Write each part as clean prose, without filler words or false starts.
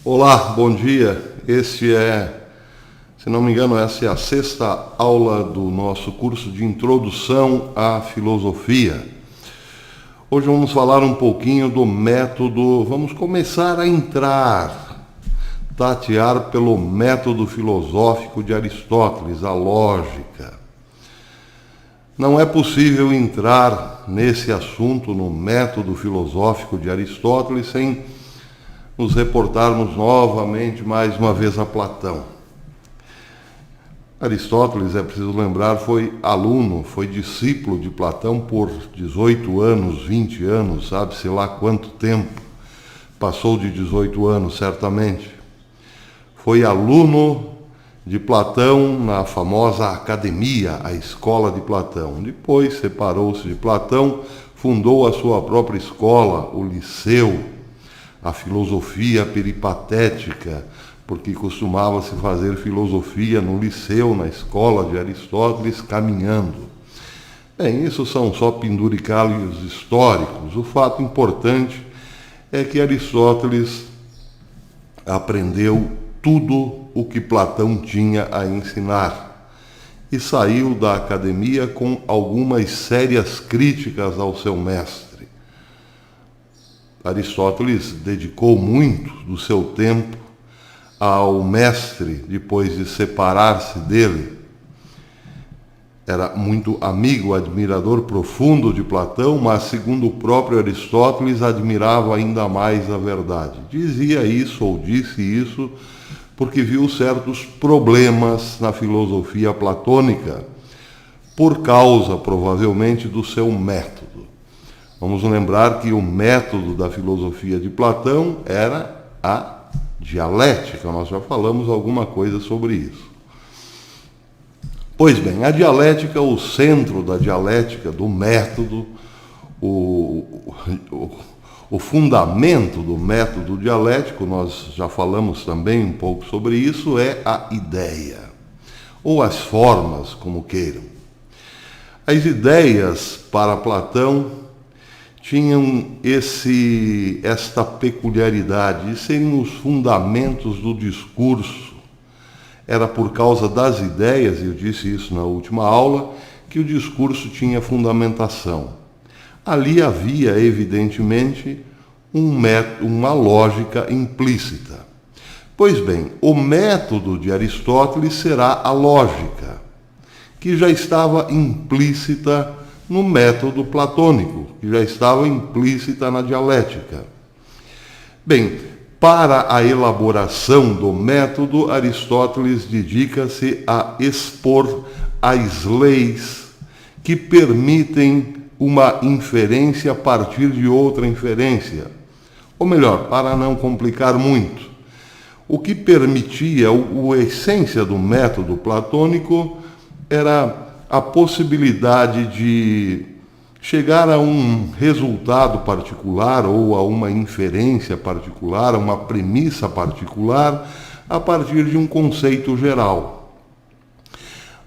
Olá, bom dia. Se não me engano, essa é a sexta aula do nosso curso de Introdução à Filosofia. Hoje vamos falar um pouquinho do método, vamos começar a tatear pelo método filosófico de Aristóteles, a lógica. Não é possível entrar nesse assunto, no método filosófico de Aristóteles, sem nos reportarmos novamente, mais uma vez, a Platão. Aristóteles, é preciso lembrar, foi discípulo de Platão por 18 anos, 20 anos, sabe-se lá quanto tempo. Passou de 18 anos, certamente. Foi aluno de Platão na famosa academia, a escola de Platão. Depois separou-se de Platão, fundou a sua própria escola, o Liceu, a filosofia peripatética, porque costumava-se fazer filosofia no liceu, na escola de Aristóteles, caminhando. Bem, isso são só penduricalhos históricos. O fato importante é que Aristóteles aprendeu tudo o que Platão tinha a ensinar e saiu da academia com algumas sérias críticas ao seu mestre. Aristóteles dedicou muito do seu tempo ao mestre depois de separar-se dele. Era muito amigo, admirador profundo de Platão, mas, segundo o próprio Aristóteles, admirava ainda mais a verdade. Dizia isso ou disse isso porque viu certos problemas na filosofia platônica, por causa, provavelmente, do seu método. Vamos lembrar que o método da filosofia de Platão era a dialética. Nós já falamos alguma coisa sobre isso. Pois bem, a dialética, o centro da dialética, do método, o fundamento do método dialético, nós já falamos também um pouco sobre isso, é a ideia, ou as formas, como queiram. As ideias, para Platão, tinham esta peculiaridade de serem os fundamentos do discurso. Era por causa das ideias, e eu disse isso na última aula, que o discurso tinha fundamentação. Ali havia, evidentemente, uma lógica implícita. Pois bem, o método de Aristóteles será a lógica, que já estava implícita no método platônico, que já estava implícita na dialética. Bem, para a elaboração do método, Aristóteles dedica-se a expor as leis que permitem uma inferência a partir de outra inferência. Ou melhor, para não complicar muito, o que permitia, a essência do método platônico era a possibilidade de chegar a um resultado particular ou a uma inferência particular, a uma premissa particular, a partir de um conceito geral.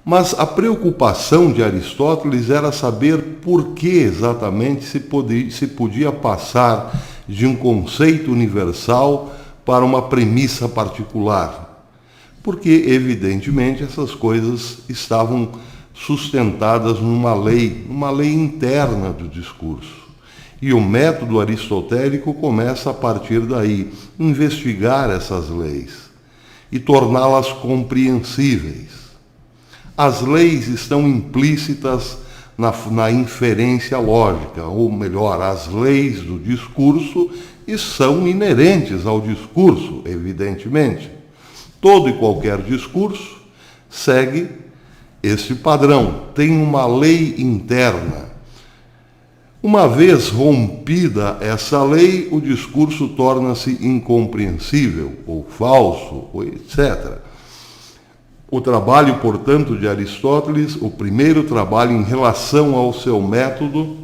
Mas a preocupação de Aristóteles era saber por que exatamente se podia passar de um conceito universal para uma premissa particular. Porque, evidentemente, essas coisas estavam sustentadas numa lei interna do discurso. E o método aristotélico começa a partir daí, investigar essas leis e torná-las compreensíveis. As leis estão implícitas na inferência lógica, ou melhor, as leis do discurso são inerentes ao discurso, evidentemente. Todo e qualquer discurso segue esse padrão, tem uma lei interna. Uma vez rompida essa lei, o discurso torna-se incompreensível, ou falso, ou etc. O trabalho, portanto, de Aristóteles, o primeiro trabalho em relação ao seu método,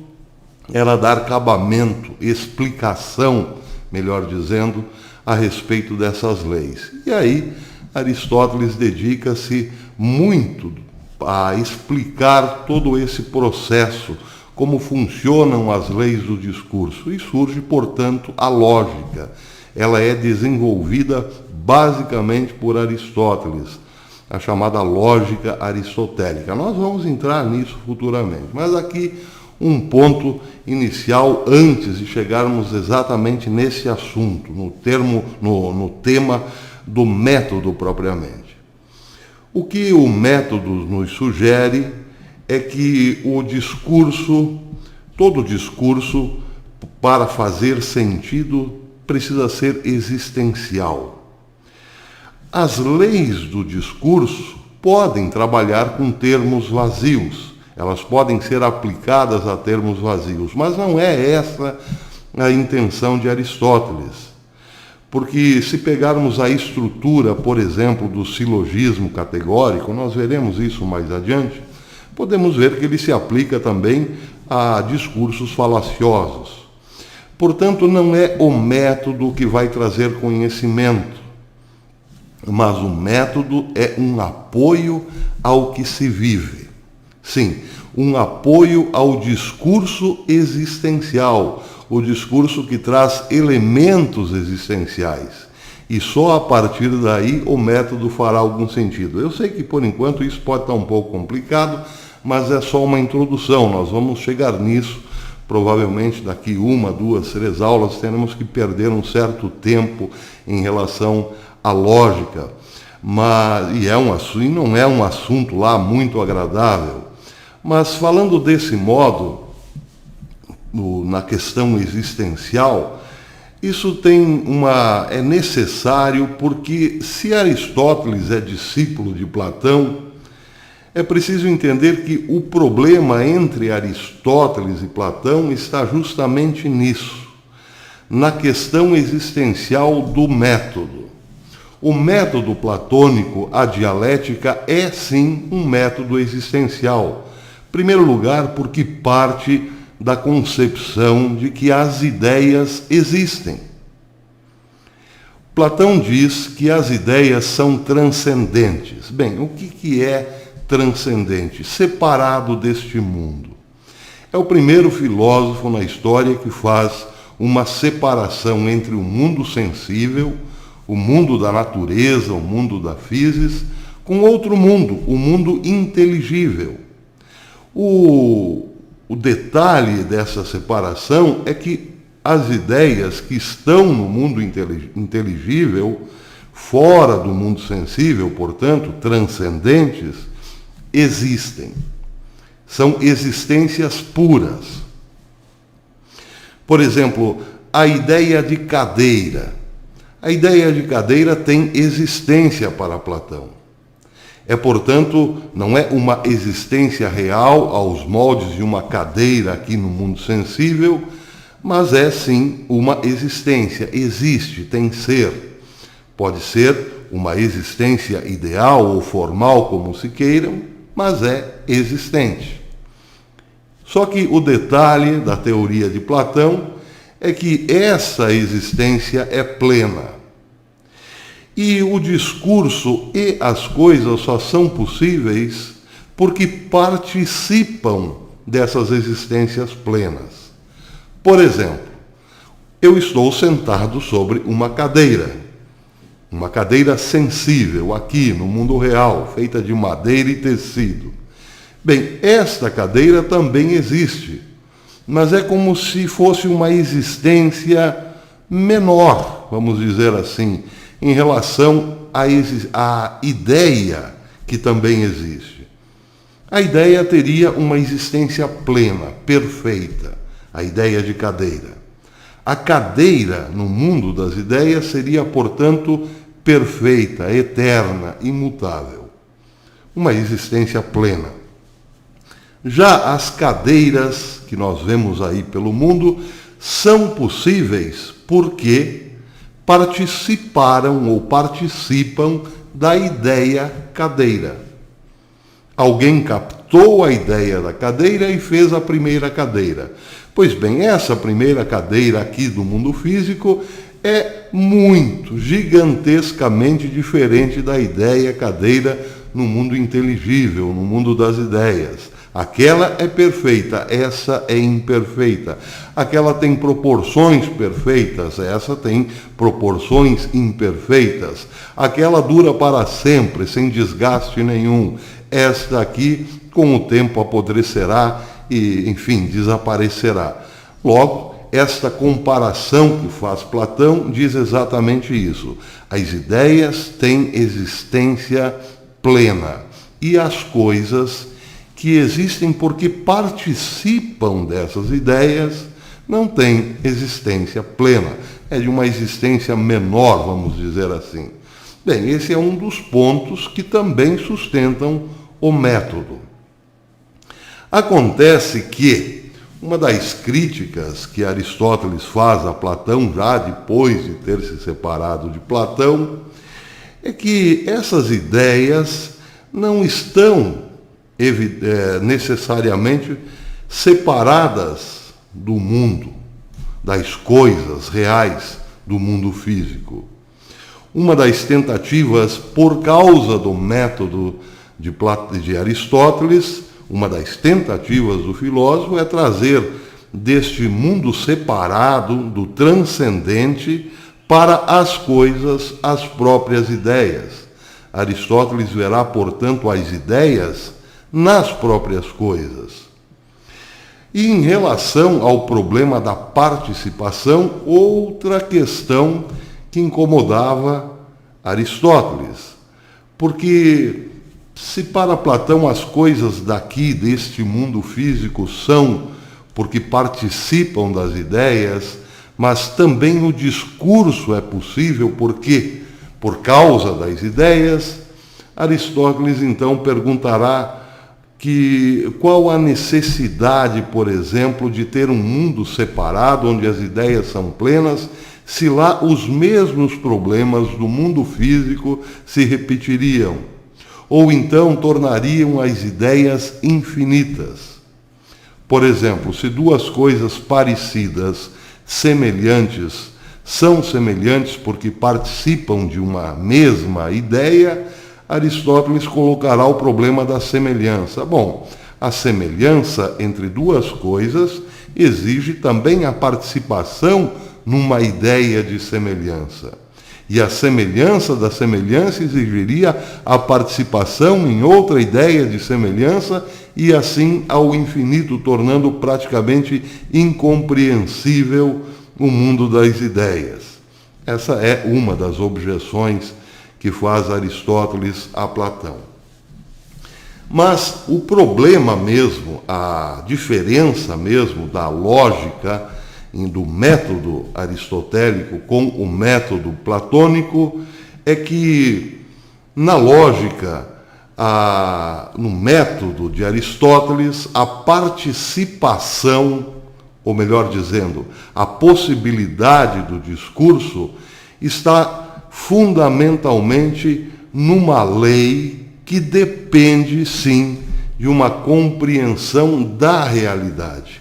era dar acabamento, explicação, melhor dizendo, a respeito dessas leis. E aí, Aristóteles dedica-se muito a explicar todo esse processo, como funcionam as leis do discurso, e surge, portanto, a lógica. ela é desenvolvida basicamente por Aristóteles, a chamada lógica aristotélica. Nós vamos entrar nisso futuramente, mas aqui um ponto inicial antes de chegarmos exatamente nesse assunto, no tema do método propriamente. O que o método nos sugere é que todo discurso, para fazer sentido, precisa ser existencial. As leis do discurso podem trabalhar com termos vazios, elas podem ser aplicadas a termos vazios, mas não é essa a intenção de Aristóteles. Porque se pegarmos a estrutura, por exemplo, do silogismo categórico, nós veremos isso mais adiante, podemos ver que ele se aplica também a discursos falaciosos. Portanto, não é o método que vai trazer conhecimento, mas o método é um apoio ao que se vive. Sim, um apoio ao discurso existencial, o discurso que traz elementos existenciais. E só a partir daí o método fará algum sentido. Eu sei que por enquanto isso pode estar um pouco complicado, mas é só uma introdução. Nós vamos chegar nisso, provavelmente daqui 1, 2, 3 aulas, teremos que perder um certo tempo em relação à lógica. E não é um assunto lá muito agradável. Mas falando desse modo, na questão existencial, isso é necessário porque se Aristóteles é discípulo de Platão, é preciso entender que o problema entre Aristóteles e Platão está justamente nisso, na questão existencial do método. O método platônico, a dialética, é sim um método existencial. Em primeiro lugar, porque parte da concepção de que as ideias existem. Platão diz que as ideias são transcendentes. Bem, o que é transcendente? Separado deste mundo. É o primeiro filósofo na história que faz uma separação entre o mundo sensível, o mundo da natureza, o mundo da physis, com outro mundo, o mundo inteligível. O detalhe dessa separação é que as ideias que estão no mundo inteligível, fora do mundo sensível, portanto, transcendentes, existem. São existências puras. Por exemplo, a ideia de cadeira. A ideia de cadeira tem existência para Platão. Portanto, não é uma existência real aos moldes de uma cadeira aqui no mundo sensível, mas é sim uma existência. Existe, tem ser. Pode ser uma existência ideal ou formal, como se queiram, mas é existente. Só que o detalhe da teoria de Platão é que essa existência é plena. E o discurso e as coisas só são possíveis porque participam dessas existências plenas. Por exemplo, eu estou sentado sobre uma cadeira sensível aqui no mundo real, feita de madeira e tecido. Bem, esta cadeira também existe, mas é como se fosse uma existência menor, vamos dizer assim, em relação à ideia que também existe. A ideia teria uma existência plena, perfeita, a ideia de cadeira. A cadeira, no mundo das ideias, seria, portanto, perfeita, eterna, imutável. Uma existência plena. Já as cadeiras que nós vemos aí pelo mundo são possíveis porque participaram ou participam da ideia cadeira. Alguém captou a ideia da cadeira e fez a primeira cadeira. Pois bem, essa primeira cadeira aqui do mundo físico é gigantescamente diferente da ideia cadeira no mundo inteligível, no mundo das ideias. Aquela é perfeita, essa é imperfeita. Aquela tem proporções perfeitas, essa tem proporções imperfeitas. Aquela dura para sempre, sem desgaste nenhum. Esta aqui, com o tempo, apodrecerá e, enfim, desaparecerá. Logo, esta comparação que faz Platão diz exatamente isso. As ideias têm existência plena e as coisas que existem porque participam dessas ideias não têm existência plena. É de uma existência menor, vamos dizer assim. Bem, esse é um dos pontos que também sustentam o método. Acontece que uma das críticas que Aristóteles faz a Platão, já depois de ter se separado de Platão, é que essas ideias não estão necessariamente separadas do mundo, das coisas reais do mundo físico. Uma das tentativas, por causa do método de Aristóteles, uma das tentativas do filósofo é trazer deste mundo separado, do transcendente, para as coisas, as próprias ideias. Aristóteles verá, portanto, as ideias nas próprias coisas. E em relação ao problema da participação, outra questão que incomodava Aristóteles. Porque se para Platão as coisas daqui, deste mundo físico, são porque participam das ideias, mas também o discurso é possível porque, por causa das ideias, Aristóteles então perguntará qual a necessidade, por exemplo, de ter um mundo separado, onde as ideias são plenas, se lá os mesmos problemas do mundo físico se repetiriam, ou então tornariam as ideias infinitas. Por exemplo, se duas coisas parecidas, semelhantes, são semelhantes porque participam de uma mesma ideia, Aristóteles colocará o problema da semelhança. Bom, a semelhança entre duas coisas exige também a participação numa ideia de semelhança. E a semelhança da semelhança exigiria a participação em outra ideia de semelhança e assim ao infinito, tornando praticamente incompreensível o mundo das ideias. Essa é uma das objeções que faz Aristóteles a Platão. Mas o problema mesmo, a diferença mesmo da lógica do método aristotélico com o método platônico é que na lógica, no método de Aristóteles, a participação, ou melhor dizendo, a possibilidade do discurso está fundamentalmente numa lei que depende, sim, de uma compreensão da realidade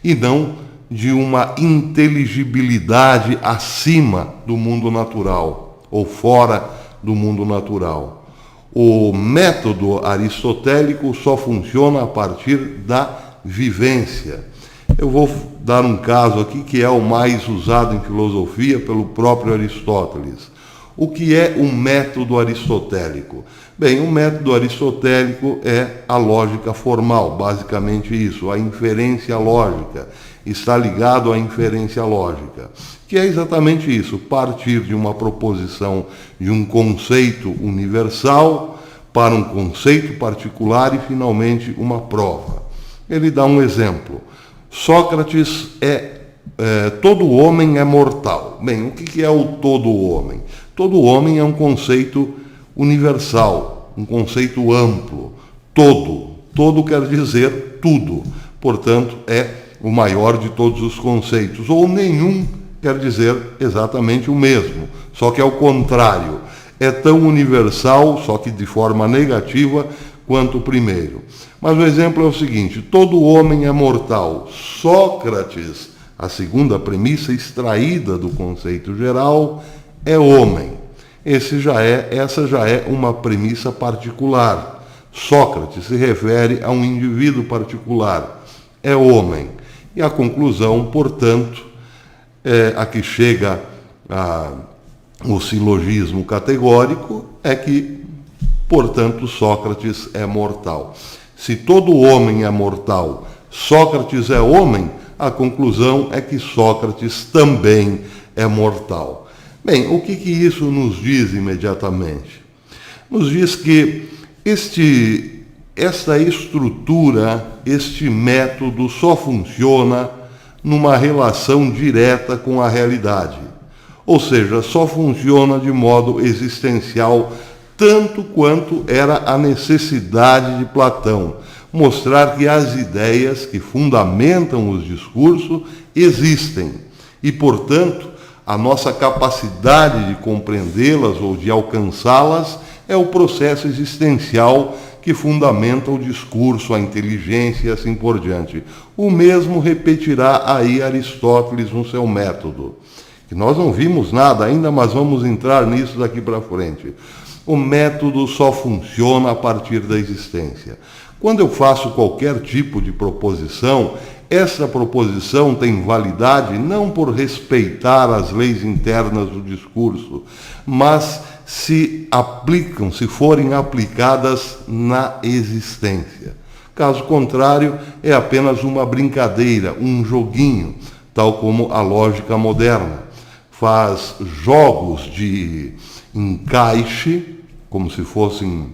e não de uma inteligibilidade acima do mundo natural ou fora do mundo natural. O método aristotélico só funciona a partir da vivência. Eu vou dar um caso aqui que é o mais usado em filosofia pelo próprio Aristóteles. O que é um método aristotélico? Bem, o método aristotélico é a lógica formal, basicamente isso, a inferência lógica. Está ligado à inferência lógica, que é exatamente isso, partir de uma proposição de um conceito universal para um conceito particular e, finalmente, uma prova. Ele dá um exemplo. Sócrates todo homem é mortal. Bem, o que é o todo homem? Todo homem é um conceito universal, um conceito amplo. Todo quer dizer tudo. Portanto, é o maior de todos os conceitos. Ou nenhum quer dizer exatamente o mesmo, só que é o contrário. É tão universal, só que de forma negativa, quanto o primeiro. Mas o exemplo é o seguinte: todo homem é mortal. Sócrates, a segunda premissa extraída do conceito geral, é homem. Essa já é uma premissa particular. Sócrates se refere a um indivíduo particular, é homem. E a conclusão, portanto, a que chega o silogismo categórico é que, portanto, Sócrates é mortal. Se todo homem é mortal, Sócrates é homem, a conclusão é que Sócrates também é mortal. Bem, o que isso nos diz imediatamente? Nos diz que esta estrutura, este método só funciona numa relação direta com a realidade. Ou seja, só funciona de modo existencial, tanto quanto era a necessidade de Platão, mostrar que as ideias que fundamentam os discursos existem e, portanto, a nossa capacidade de compreendê-las ou de alcançá-las é o processo existencial que fundamenta o discurso, a inteligência e assim por diante. O mesmo repetirá aí Aristóteles no seu método, que nós não vimos nada ainda, mas vamos entrar nisso daqui para frente. O método só funciona a partir da existência. Quando eu faço qualquer tipo de proposição, essa proposição tem validade não por respeitar as leis internas do discurso, mas se forem aplicadas na existência. Caso contrário, é apenas uma brincadeira, um joguinho, tal como a lógica moderna faz jogos de encaixe, como se fossem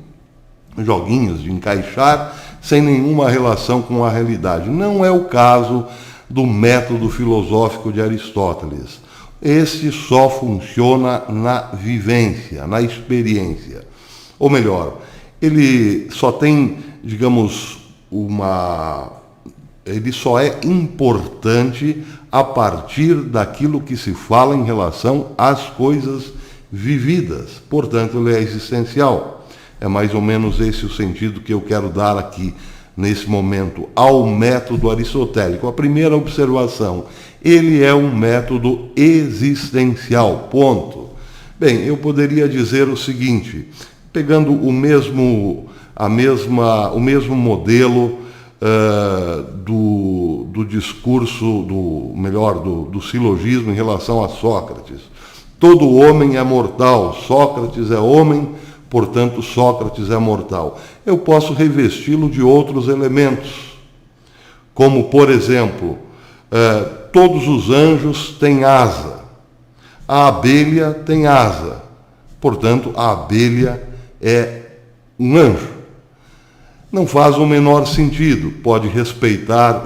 joguinhos de encaixar, sem nenhuma relação com a realidade. Não é o caso do método filosófico de Aristóteles. Esse só funciona na vivência, na experiência. Ou melhor, ele só tem, digamos, ele só é importante a partir daquilo que se fala em relação às coisas vividas. Portanto, ele é existencial. É mais ou menos esse o sentido que eu quero dar aqui, nesse momento, ao método aristotélico. A primeira observação, ele é um método existencial, ponto. Bem, eu poderia dizer o seguinte, pegando o mesmo modelo do discurso, do silogismo em relação a Sócrates. Todo homem é mortal, Sócrates é homem, portanto Sócrates é mortal. Eu posso revesti-lo de outros elementos, como, por exemplo, todos os anjos têm asa, a abelha tem asa, portanto a abelha é um anjo. Não faz o menor sentido, pode respeitar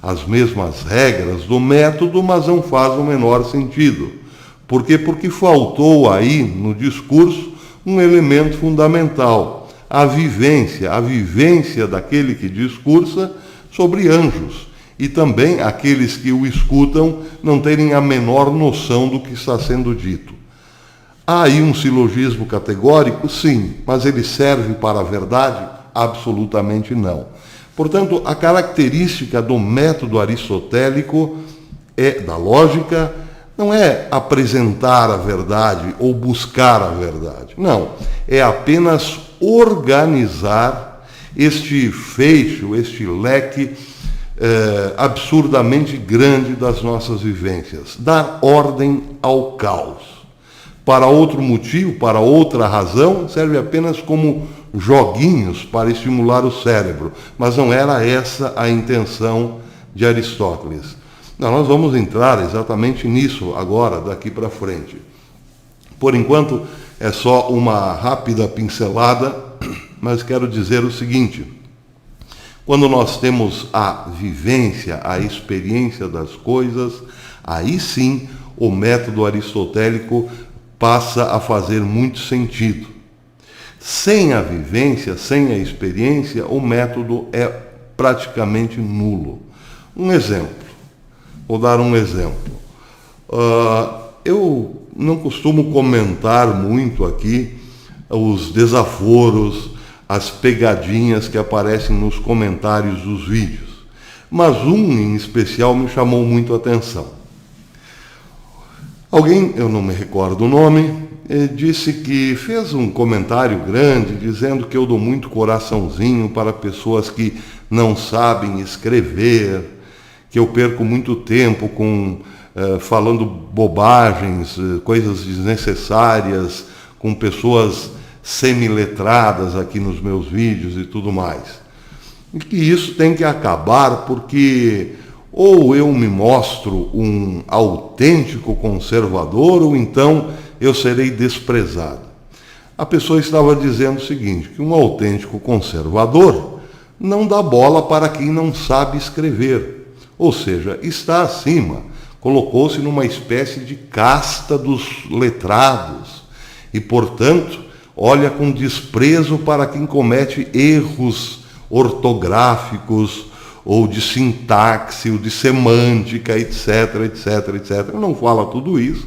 as mesmas regras do método, mas não faz o menor sentido. Por quê? Porque faltou aí no discurso um elemento fundamental, a vivência daquele que discursa sobre anjos, e também aqueles que o escutam não terem a menor noção do que está sendo dito. Há aí um silogismo categórico? Sim, mas ele serve para a verdade? Absolutamente não. Portanto, a característica do método aristotélico da lógica não é apresentar a verdade ou buscar a verdade. Não, é apenas organizar este feixe, este leque absurdamente grande das nossas vivências, dar ordem ao caos. Para outro motivo, para outra razão, serve apenas como joguinhos para estimular o cérebro, mas não era essa a intenção de Aristóteles. Não, nós vamos entrar exatamente nisso agora, daqui para frente. Por enquanto, é só uma rápida pincelada, mas quero dizer o seguinte: quando nós temos a vivência, a experiência das coisas, aí sim o método aristotélico passa a fazer muito sentido. Sem a vivência, sem a experiência, o método é praticamente nulo. Um exemplo, vou dar um exemplo. Eu não costumo comentar muito aqui os desaforos, as pegadinhas que aparecem nos comentários dos vídeos, mas um em especial me chamou muito a atenção. Alguém, eu não me recordo o nome, disse que fez um comentário grande dizendo que eu dou muito coraçãozinho para pessoas que não sabem escrever, que eu perco muito tempo falando bobagens, coisas desnecessárias, com pessoas semiletradas aqui nos meus vídeos e tudo mais. E que isso tem que acabar, porque ou eu me mostro um autêntico conservador, ou então eu serei desprezado. A pessoa estava dizendo o seguinte, que um autêntico conservador não dá bola para quem não sabe escrever. Ou seja, está acima, colocou-se numa espécie de casta dos letrados e, portanto, olha com desprezo para quem comete erros ortográficos ou de sintaxe, ou de semântica, etc, etc, etc. Eu não falo tudo isso,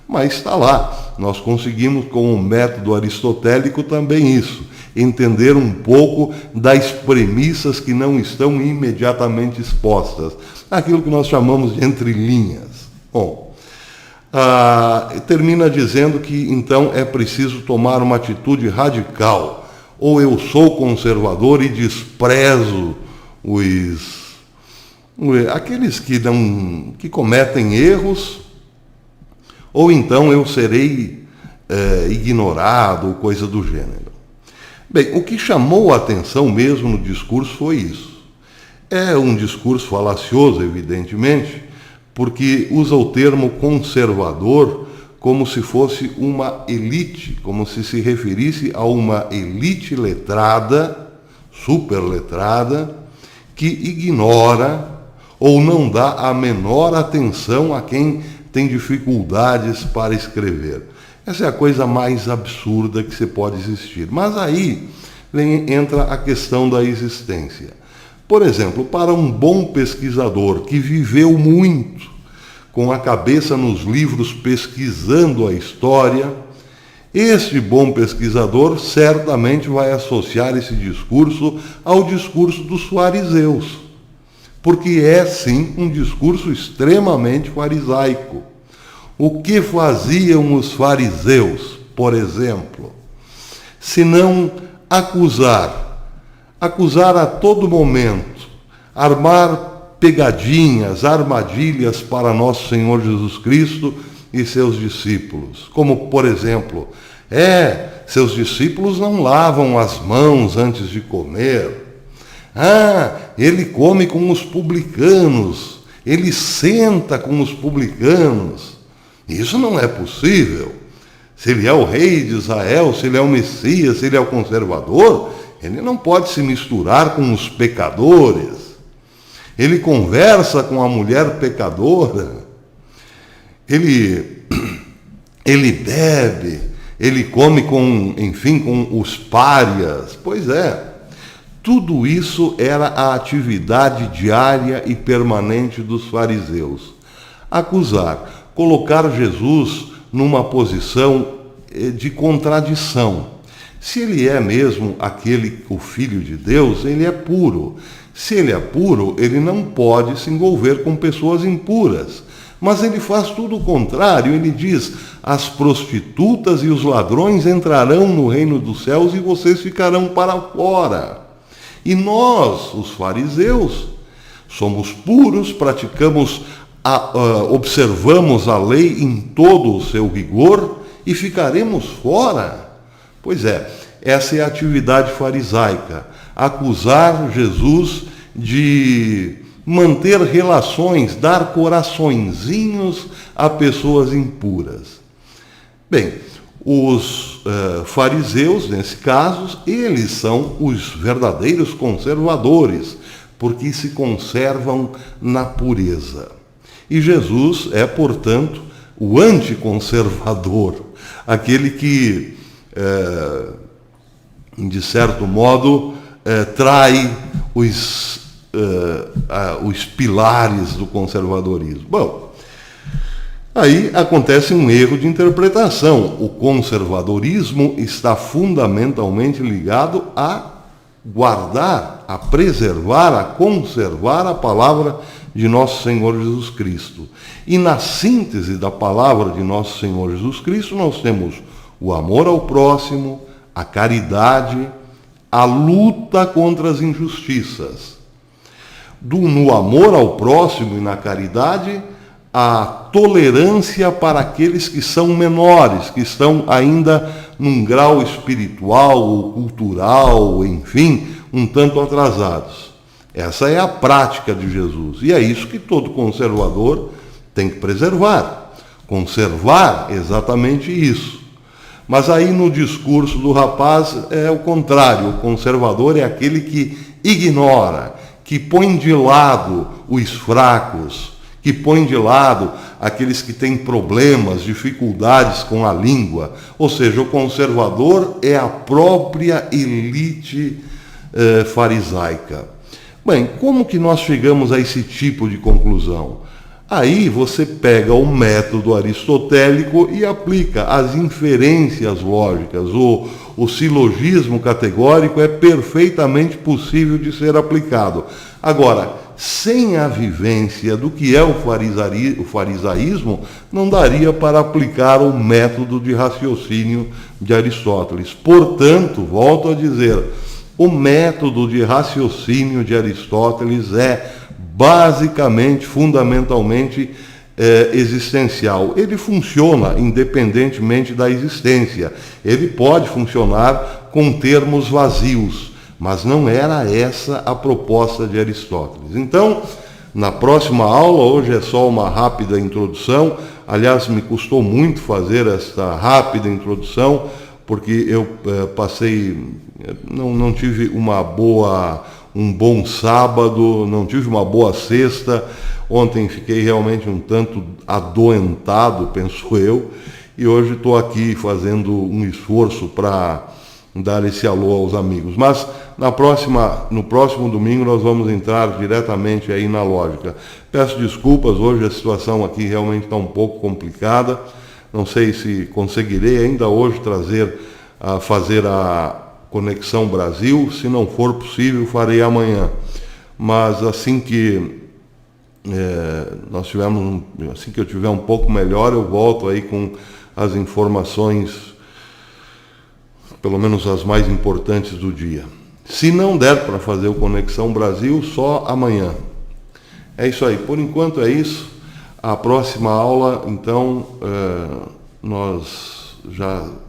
mas está lá. Nós conseguimos, com o método aristotélico, também isso. Entender um pouco das premissas que não estão imediatamente expostas. Aquilo que nós chamamos de entrelinhas. Bom, termina dizendo que, então, é preciso tomar uma atitude radical. Ou eu sou conservador e desprezo aqueles que cometem erros, ou então eu serei ignorado, ou coisa do gênero. Bem, o que chamou a atenção mesmo no discurso foi isso. É um discurso falacioso, evidentemente, porque usa o termo conservador como se fosse uma elite, como se referisse a uma elite letrada, superletrada, que ignora ou não dá a menor atenção a quem tem dificuldades para escrever. Essa é a coisa mais absurda que se pode existir. Mas aí entra a questão da existência. Por exemplo, para um bom pesquisador que viveu muito com a cabeça nos livros pesquisando a história, este bom pesquisador certamente vai associar esse discurso ao discurso dos fariseus, porque é sim um discurso extremamente farisaico. O que faziam os fariseus, por exemplo, se não acusar a todo momento, armar pegadinhas, armadilhas para nosso Senhor Jesus Cristo e seus discípulos. Como, por exemplo, seus discípulos não lavam as mãos antes de comer. Ele come com os publicanos, ele senta com os publicanos. Isso não é possível. Se ele é o rei de Israel, se ele é o Messias, se ele é o conservador, ele não pode se misturar com os pecadores. Ele conversa com a mulher pecadora, ele bebe, ele come com os párias. Pois é, tudo isso era a atividade diária e permanente dos fariseus. Acusar, colocar Jesus numa posição de contradição. Se ele é mesmo o Filho de Deus, ele é puro. Se ele é puro, ele não pode se envolver com pessoas impuras. Mas ele faz tudo o contrário. Ele diz, as prostitutas e os ladrões entrarão no reino dos céus e vocês ficarão para fora. E nós, os fariseus, somos puros, observamos a lei em todo o seu rigor e ficaremos fora. Pois é, essa é a atividade farisaica. Acusar Jesus de manter relações, dar coraçõezinhos a pessoas impuras. Bem, os fariseus, nesse caso, eles são os verdadeiros conservadores, porque se conservam na pureza. E Jesus é, portanto, o anticonservador, aquele que, de certo modo, trai os pilares do conservadorismo. Bom, aí acontece um erro de interpretação. O conservadorismo está fundamentalmente ligado a guardar, a preservar, a conservar a palavra de nosso Senhor Jesus Cristo. E na síntese da palavra de nosso Senhor Jesus Cristo, nós temos o amor ao próximo, a caridade, a luta contra as injustiças. No amor ao próximo e na caridade, a tolerância para aqueles que são menores, que estão ainda num grau espiritual ou cultural, enfim, um tanto atrasados. Essa é a prática de Jesus. E é isso que todo conservador tem que preservar. Conservar exatamente isso. Mas aí no discurso do rapaz é o contrário. O conservador é aquele que ignora, que põe de lado os fracos, que põe de lado aqueles que têm problemas, dificuldades com a língua. Ou seja, o conservador é a própria elite farisaica. Bem, como que nós chegamos a esse tipo de conclusão? Aí você pega o método aristotélico e aplica as inferências lógicas. O silogismo categórico é perfeitamente possível de ser aplicado. Agora, sem a vivência do que é o farisaísmo, não daria para aplicar o método de raciocínio de Aristóteles. Portanto, volto a dizer, o método de raciocínio de Aristóteles é basicamente, fundamentalmente, existencial. Ele funciona independentemente da existência. Ele pode funcionar com termos vazios, mas não era essa a proposta de Aristóteles. Então, na próxima aula, hoje é só uma rápida introdução. Aliás, me custou muito fazer esta rápida introdução, porque eu não tive um bom sábado, não tive uma boa sexta. Ontem fiquei realmente um tanto adoentado, penso eu, e hoje estou aqui fazendo um esforço para dar esse alô aos amigos. Mas no próximo domingo nós vamos entrar diretamente aí na lógica. Peço desculpas, hoje a situação aqui realmente está um pouco complicada. Não sei se conseguirei ainda hoje fazer a Conexão Brasil. Se não for possível, farei amanhã. Mas assim que assim que eu tiver um pouco melhor, eu volto aí com as informações, pelo menos as mais importantes do dia. Se não der para fazer o Conexão Brasil, só amanhã. É isso aí. Por enquanto é isso. A próxima aula, então,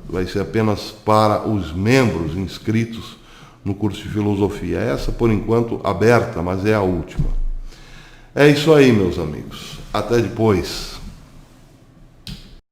vai ser apenas para os membros inscritos no curso de filosofia. Essa, por enquanto, aberta, mas é a última. É isso aí, meus amigos. Até depois.